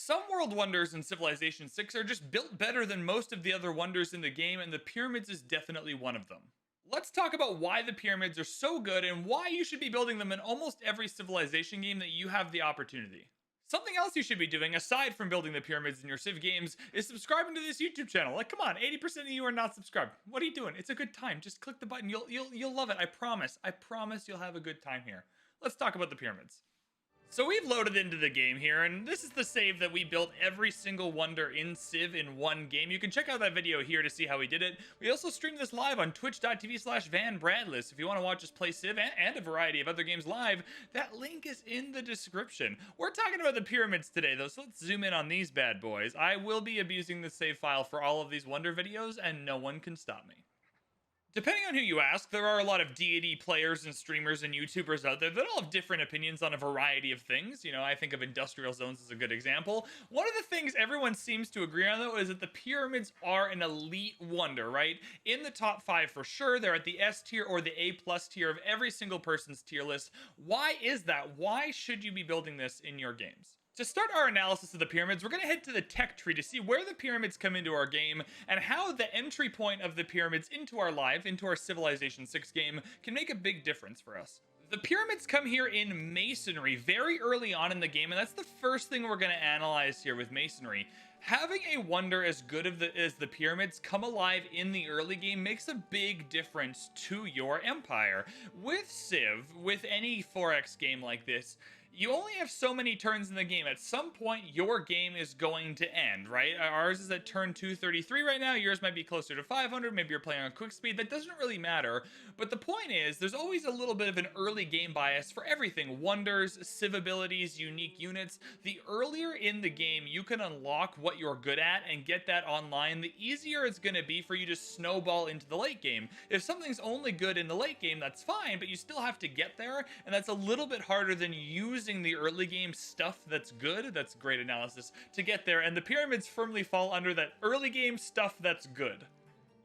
Some world wonders in Civilization 6 are just built better than most of the other wonders in the game, and the pyramids is definitely one of them. Let's talk about why the pyramids are so good and why you should be building them in almost every Civilization game that you have the opportunity. Something else you should be doing, aside from building the pyramids in your Civ games, is subscribing to this YouTube channel. Like, come on, 80% of you are not subscribed. What are you doing? It's a good time. Just click the button. You'll love it. I promise. I promise you'll have a good time here. Let's talk about the pyramids. So we've loaded into the game here, and this is the save that we built every single wonder in Civ in one game. You can check out that video here to see how we did it. We also stream this live on twitch.tv/VanBradley. So if you want to watch us play Civ and a variety of other games live, that link is in the description. We're talking about the pyramids today, though, so let's zoom in on these bad boys. I will be abusing the save file for all of these wonder videos, and no one can stop me. Depending on who you ask, there are a lot of deity players and streamers and YouTubers out there that all have different opinions on a variety of things. You know, I think of industrial zones as a good example. One of the things everyone seems to agree on, though, is that the pyramids are an elite wonder, right? In the top 5 for sure. They're at the S tier or the A plus tier of every single person's tier list. Why is that? Why should you be building this in your games? To start our analysis of the pyramids, we're going to head to the tech tree to see where the pyramids come into our game and how the entry point of the pyramids into our life, into our Civilization 6 game, can make a big difference for us. The pyramids come here in Masonry very early on in the game, and that's the first thing we're going to analyze here with Masonry. Having a wonder as good as the pyramids come alive in the early game makes a big difference to your empire. With Civ, with any 4X game like this, you only have so many turns in the game. At some point, your game is going to end, right? Ours is at turn 233 right now. Yours might be closer to 500. Maybe you're playing on quick speed. That doesn't really matter. But the point is, there's always a little bit of an early game bias for everything. Wonders, civ abilities, unique units. The earlier in the game you can unlock what you're good at and get that online, the easier it's going to be for you to snowball into the late game. If something's only good in the late game, that's fine, but you still have to get there, and that's a little bit harder than using the early game stuff that's good, that's great analysis, to get there, and the pyramids firmly fall under that early game stuff that's good.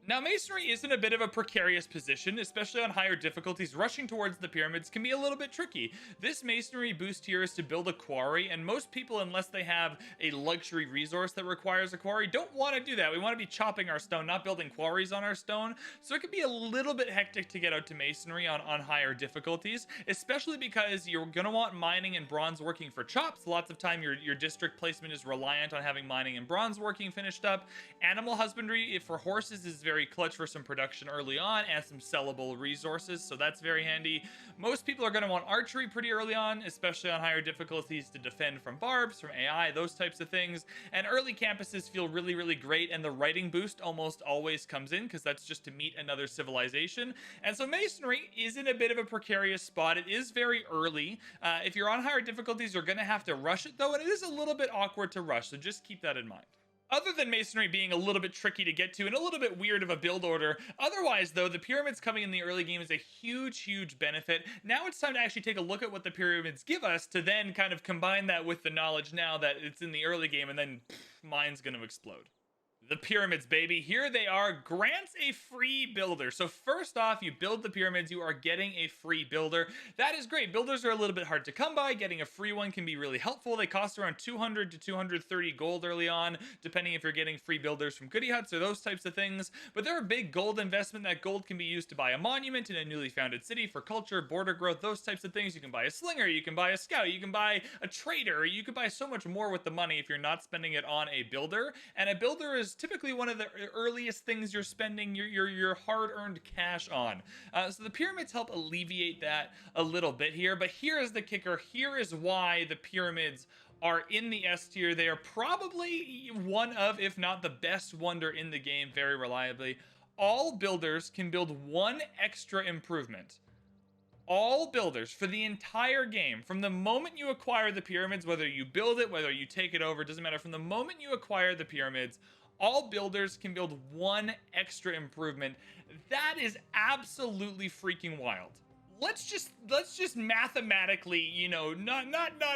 Now, Masonry is in a bit of a precarious position, especially on higher difficulties. Rushing towards the pyramids can be a little bit tricky. This Masonry boost here is to build a quarry, and most people, unless they have a luxury resource that requires a quarry, don't want to do that. We want to be chopping our stone, not building quarries on our stone. So it can be a little bit hectic to get out to Masonry on higher difficulties, especially because you're going to want mining and bronze working for chops. Lots of time your district placement is reliant on having mining and bronze working finished up. Animal husbandry for horses is very clutch for some production early on and some sellable resources, so that's very handy. Most people are going to want archery pretty early on, especially on higher difficulties, to defend from barbs, from AI, those types of things. And early campuses feel really, really great, and the writing boost almost always comes in because that's just to meet another civilization. And so Masonry is in a bit of a precarious spot. It is very early. If you're on higher difficulties, you're going to have to rush it, though, and it is a little bit awkward to rush, so just keep that in mind. Other than Masonry being a little bit tricky to get to and a little bit weird of a build order, otherwise, though, the pyramids coming in the early game is a huge, huge benefit. Now it's time to actually take a look at what the pyramids give us to then kind of combine that with the knowledge now that it's in the early game, and then mine's going to explode. The pyramids, baby. Here they are. Grants a free builder. So first off, you build the pyramids, you are getting a free builder. That is great. Builders are a little bit hard to come by. Getting a free one can be really helpful. They cost around 200 to 230 gold early on, depending if you're getting free builders from goodie huts or those types of things. But they're a big gold investment. That gold can be used to buy a monument in a newly founded city for culture, border growth, those types of things. You can buy a slinger, you can buy a scout, you can buy a trader, you can buy so much more with the money if you're not spending it on a builder. And a builder is typically one of the earliest things you're spending your hard-earned cash on. So the pyramids help alleviate that a little bit here, but here is the kicker. Here is why the pyramids are in the S tier. They are probably one of, if not the best wonder in the game, very reliably. All builders can build one extra improvement. All builders for the entire game, from the moment you acquire the pyramids, whether you build it, whether you take it over, doesn't matter. From the moment you acquire the pyramids, all builders can build one extra improvement. That is absolutely freaking wild. Let's just mathematically, you know, not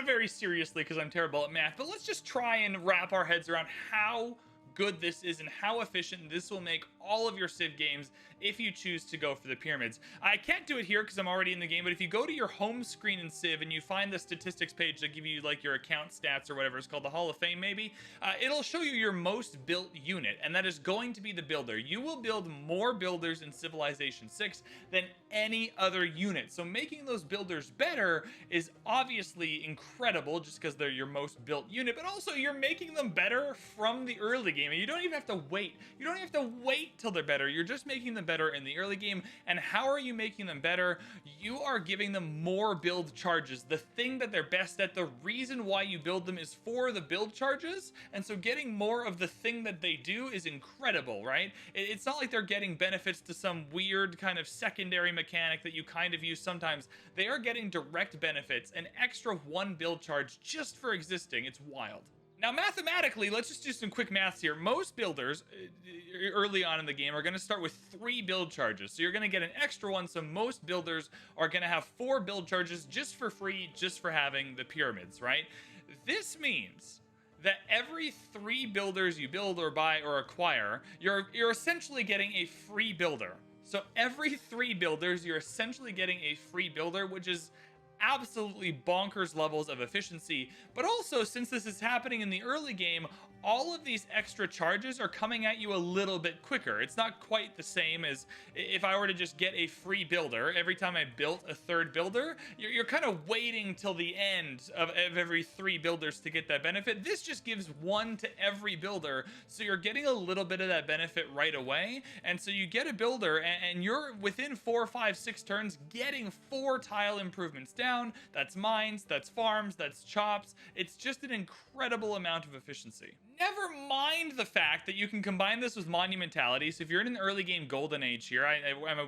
very seriously because I'm terrible at math, but let's just try and wrap our heads around how good this is and how efficient this will make all of your Civ games if you choose to go for the pyramids. I can't do it here because I'm already in the game, but if you go to your home screen in Civ and you find the statistics page that give you like your account stats or whatever, it's called the Hall of Fame maybe, it'll show you your most built unit, and that is going to be the builder. You will build more builders in Civilization 6 than any other unit, so making those builders better is obviously incredible just because they're your most built unit, but also you're making them better from the early game, and you don't even have to wait. You don't have to wait till they're better. You're just making them better in the early game. And how are you making them better? You are giving them more build charges. The thing that they're best at, the reason why you build them is for the build charges, and so getting more of the thing that they do is incredible, right? It's not like they're getting benefits to some weird kind of secondary mechanic that you kind of use sometimes. They are getting direct benefits, an extra 1 build charge just for existing. It's wild. Now, mathematically, let's just do some quick maths here. Most builders early on in the game are going to start with 3 build charges. So you're going to get an extra one. So most builders are going to have 4 build charges just for free, just for having the pyramids, right? This means that every 3 builders you build or buy or acquire, you're essentially getting a free builder. So every 3 builders, you're essentially getting a free builder, which is absolutely bonkers levels of efficiency. But also, since this is happening in the early game, all of these extra charges are coming at you a little bit quicker. It's not quite the same as if I were to just get a free builder every time I built a 3rd builder. You're kind of waiting till the end of every 3 builders to get that benefit. This just gives 1 to every builder, so you're getting a little bit of that benefit right away. And so you get a builder and you're within 4, 5, 6 turns getting 4 tile improvements down. That's mines, that's farms, that's chops. It's just an incredible amount of efficiency. Never mind the fact that you can combine this with Monumentality. So if you're in an early game golden age here,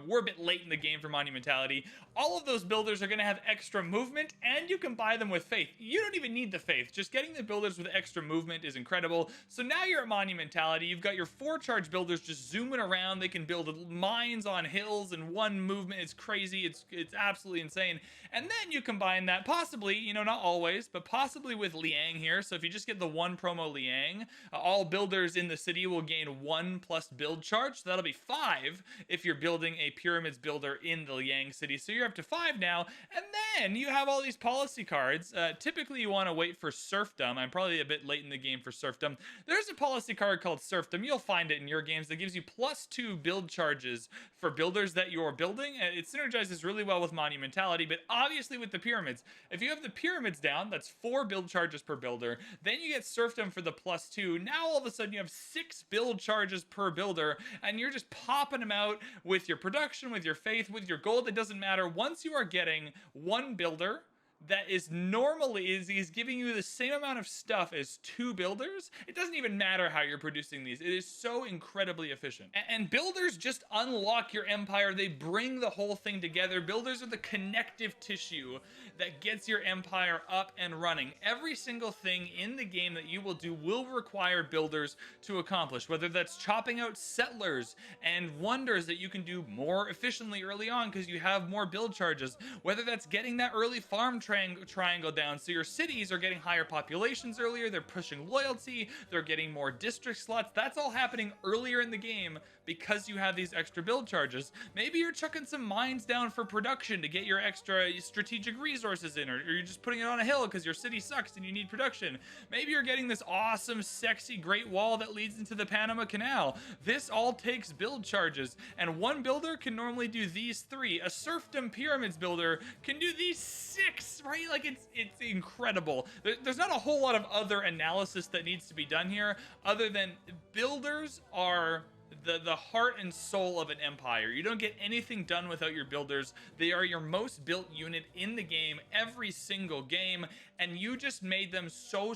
we're a bit late in the game for Monumentality. All of those builders are going to have extra movement, and you can buy them with Faith. You don't even need the Faith. Just getting the builders with extra movement is incredible. So now you're at Monumentality. You've got your 4 charge builders just zooming around. They can build mines on hills in 1 movement. It's crazy. It's absolutely insane. And then you combine that possibly, you know, not always, but possibly with Liang here. So if you just get the 1 promo Liang, all builders in the city will gain 1 plus build charge. So that'll be 5 if you're building a pyramids builder in the Liang city. So you're up to 5 now. And then you have all these policy cards. Typically you want to wait for serfdom. I'm probably a bit late in the game for serfdom. There's a policy card called serfdom. You'll find it in your games that gives you +2 build charges for builders that you're building. It synergizes really well with Monumentality, but obviously with the pyramids, if you have the pyramids down, that's 4 build charges per builder. Then you get serfdom for the +2. Now all of a sudden you have 6 build charges per builder, and you're just popping them out with your production, with your faith, with your gold. It doesn't matter. Once you are getting 1 builder that is normally is giving you the same amount of stuff as 2 builders, it doesn't even matter how you're producing these. It is so incredibly efficient. And builders just unlock your empire. They bring the whole thing together. Builders are the connective tissue that gets your empire up and running. Every single thing in the game that you will do will require builders to accomplish, whether that's chopping out settlers and wonders that you can do more efficiently early on because you have more build charges, whether that's getting that early farm triangle down so your cities are getting higher populations earlier, they're pushing loyalty, they're getting more district slots. That's all happening earlier in the game because you have these extra build charges. Maybe you're chucking some mines down for production to get your extra strategic resources in, or you're just putting it on a hill because your city sucks and you need production. Maybe you're getting this awesome, sexy Great Wall that leads into the Panama Canal. This all takes build charges, and 1 builder can normally do these 3. A serfdom pyramids builder can do these 6, right? Like it's incredible. There's not a whole lot of other analysis that needs to be done here other than builders are the heart and soul of an empire. You don't get anything done without your builders. They are your most built unit in the game every single game, and you just made them so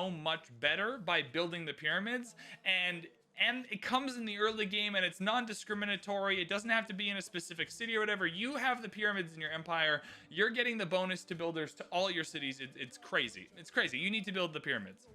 much better by building the pyramids. And it comes in the early game, and it's non-discriminatory. It doesn't have to be in a specific city or whatever. You have the pyramids in your empire. You're getting the bonus to builders to all your cities. It's crazy. It's crazy. You need to build the pyramids.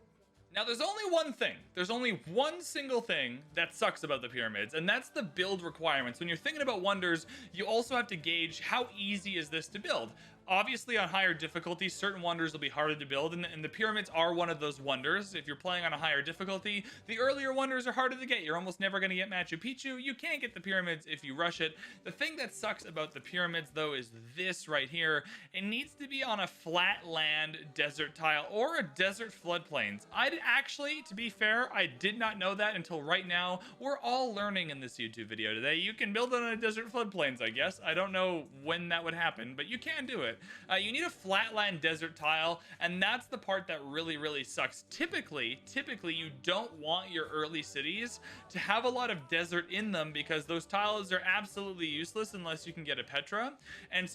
Now, there's only one thing. There's only one single thing that sucks about the pyramids, and that's the build requirements. When you're thinking about wonders, you also have to gauge how easy is this to build. Obviously, on higher difficulty, certain wonders will be harder to build, and the pyramids are one of those wonders. If you're playing on a higher difficulty, the earlier wonders are harder to get. You're almost never going to get Machu Picchu. You can't get the pyramids if you rush it. The thing that sucks about the pyramids, though, is this right here. It needs to be on a flat land desert tile or a desert floodplains. Actually, to be fair, I did not know that until right now. We're all learning in this YouTube video today. You can build it on a desert floodplains, I guess. I don't know when that would happen, but you can do it. You need a flatland desert tile, and that's the part that really sucks. Typically, you don't want your early cities to have a lot of desert in them because those tiles are absolutely useless unless you can get a Petra,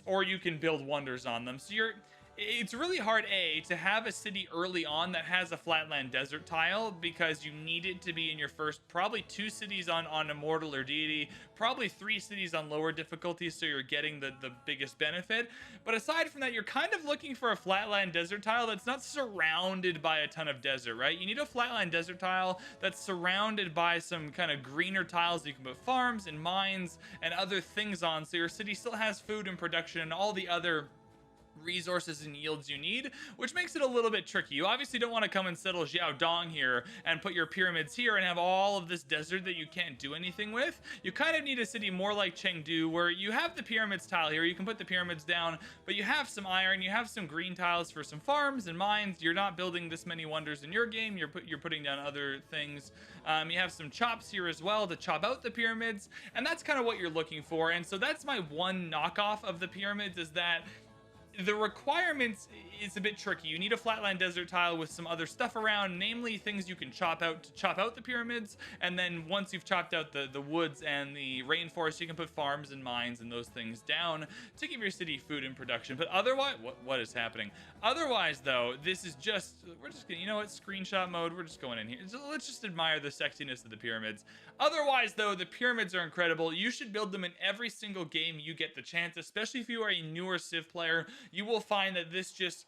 or you can build wonders on them. So it's really hard, to have a city early on that has a flatland desert tile because you need it to be in your first, probably 2 cities on Immortal or Deity, probably 3 cities on lower difficulties, so you're getting the biggest benefit. But aside from that, you're kind of looking for a flatland desert tile that's not surrounded by a ton of desert, right? You need a flatland desert tile that's surrounded by some kind of greener tiles that you can put farms and mines and other things on, so your city still has food and production and all the other resources and yields you need, which makes it a little bit tricky. You obviously don't want to come and settle Xiaodong here and put your pyramids here and have all of this desert that you can't do anything with. You kind of need a city more like Chengdu, where you have the pyramids tile here, you can put the pyramids down, but you have some iron, you have some green tiles for some farms and mines. You're not building this many wonders in your game, you're putting down other things. You have some chops here as well to chop out the pyramids, and that's kind of what you're looking for. And so that's my one knockoff of the pyramids, is that the requirements is a bit tricky. You need a flatland desert tile with some other stuff around, namely things you can chop out to chop out the pyramids, and then once you've chopped out the woods and the rainforest, you can put farms and mines and those things down to give your city food and production. But otherwise, what is happening? Otherwise, though, this is just, we're just gonna, you know what, screenshot mode, we're just going in here. So let's just admire the sexiness of the pyramids. Otherwise, though, the pyramids are incredible. You should build them in every single game you get the chance, especially if you are a newer Civ player. You will find that this just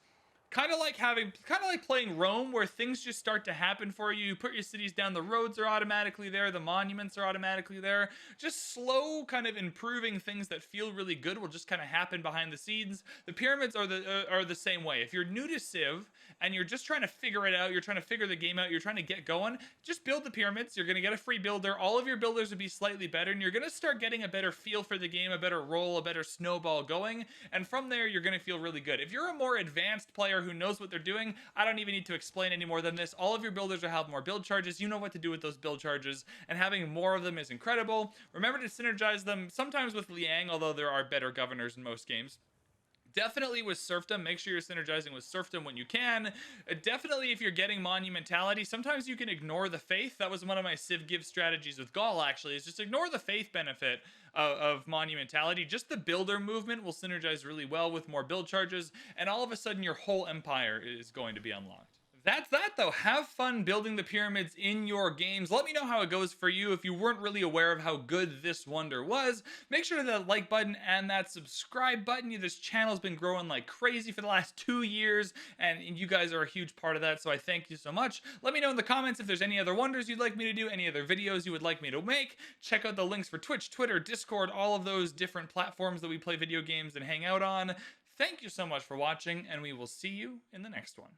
kind of like playing Rome, where things just start to happen for you. You put your cities down, the roads are automatically there, the monuments are automatically there. Just slow kind of improving things that feel really good will just kind of happen behind the scenes. The pyramids are the same way. If you're new to Civ and you're just trying to figure it out, you're trying to figure the game out, you're trying to get going, just build the pyramids. You're going to get a free builder. All of your builders will be slightly better, and you're going to start getting a better feel for the game, a better roll, a better snowball going, and from there you're going to feel really good. If you're a more advanced player who knows what they're doing, I don't even need to explain any more than this. All of your builders will have more build charges. You know what to do with those build charges, and having more of them is incredible. Remember to synergize them, sometimes with Liang, although there are better governors in most games. Definitely with serfdom, make sure you're synergizing with serfdom when you can. Definitely if you're getting monumentality, sometimes you can ignore the faith. That was one of my Civ Give strategies with Gaul, actually, is just ignore the faith benefit of monumentality. Just the builder movement will synergize really well with more build charges, and all of a sudden your whole empire is going to be unlocked. That's that, though. Have fun building the pyramids in your games. Let me know how it goes for you. If you weren't really aware of how good this wonder was, make sure that like button and that subscribe button. This channel's been growing like crazy for the last 2 years, and you guys are a huge part of that, so I thank you so much. Let me know in the comments if there's any other wonders you'd like me to do, any other videos you would like me to make. Check out the links for Twitch, Twitter, Discord, all of those different platforms that we play video games and hang out on. Thank you so much for watching, and we will see you in the next one.